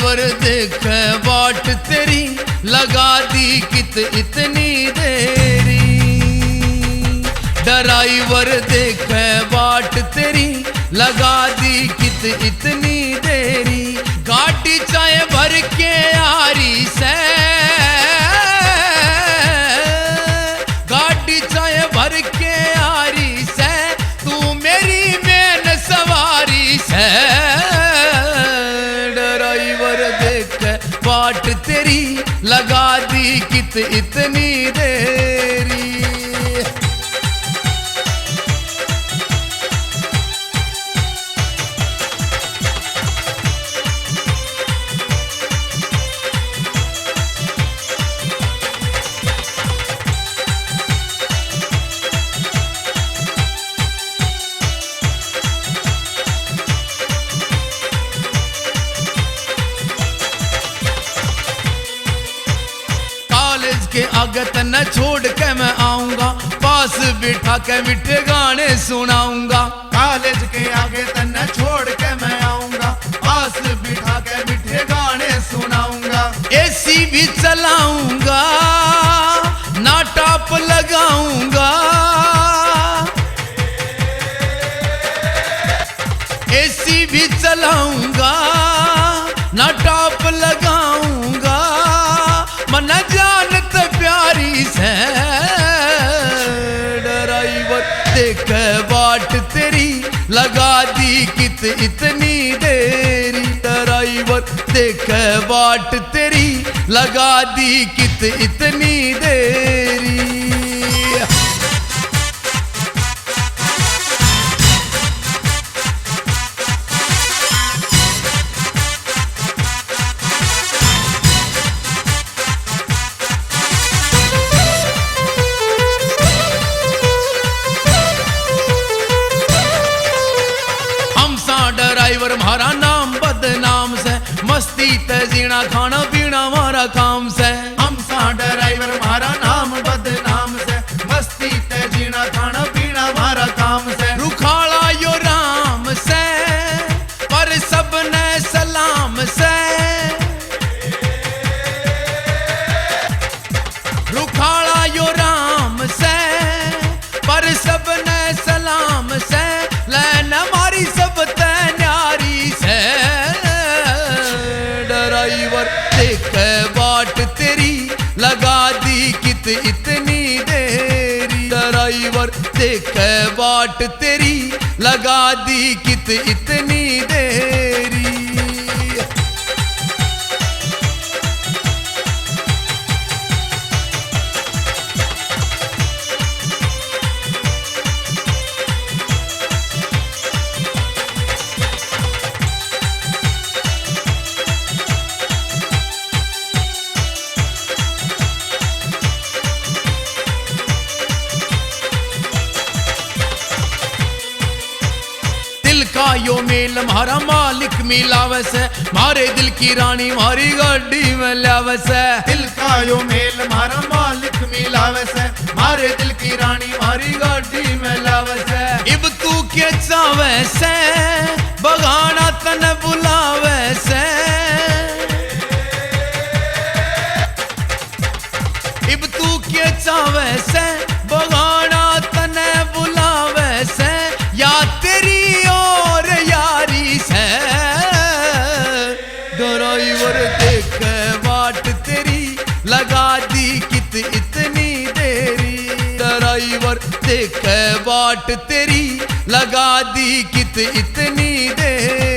Driver देख बाट तेरी लगा दी कित इतनी देरी। ड्राइवर देख बाट तेरी लगा दी कित इतनी देरी। गाड़ी चाहे भर के आरी से, गाड़ी चाहे भर के आरी से, तू मेरी मेन सवारी से। ड्राइवर देख बाट तेरी लगा दी कित इतनी देरी। के आगे तन्ने छोड़ के मैं आऊंगा, पास बिठा के मीठे गाने सुनाऊंगा। कॉलेज के आगे तन्ने छोड़ के मैं आऊंगा, पास बिठा के मीठे गाने सुनाऊंगा। एसी भी चलाऊंगा, ना टॉप लगाऊंगा। एसी भी चलाऊंगा, ना टॉप लगाऊंगा। मन जानत प्यारी से। ड्राइवर देख बाट तेरी लगा दी कित इतनी देरी। ड्राइवर देख बाट तेरी लगा दी कित इतनी देरी। ड्राइवर मारा नाम बदनाम से, मस्ती ते जीना खाना पीना मारा काम से। हम सा ड्राइवर मारा नाम बदनाम से, मस्ती ते जीना खाना पीना मारा काम से। रुखाड़ा यो राम से, पर सबने सलाम से। रुखाड़ा यो राम से, पर सबने सलाम से। लैन मारी सब न्यारी से। ड्राइवर देख बाट तेरी लगा दी कित इतनी देरी। ड्राइवर देख बाट तेरी लगा दी कित इतनी देरी। का यो मेल मारा मालिक मिलावे से, मारे दिल की रानी मारी गाड़ी में लावे से। दिल का यो मेल मारा मालिक मिलावे से, मारे दिल की रानी मारी गाड़ी में लावे से। इब तू के चावे से, बगाना तन बुलावे से। इब तू के चावे से, बगाना तन बुलावे से। या तेरी और यारी से। ड्राइवर देख बाट तेरी लगा दी कित इतनी देरी। ड्राइवर देख बाट तेरी लगा दी कित इतनी देरी।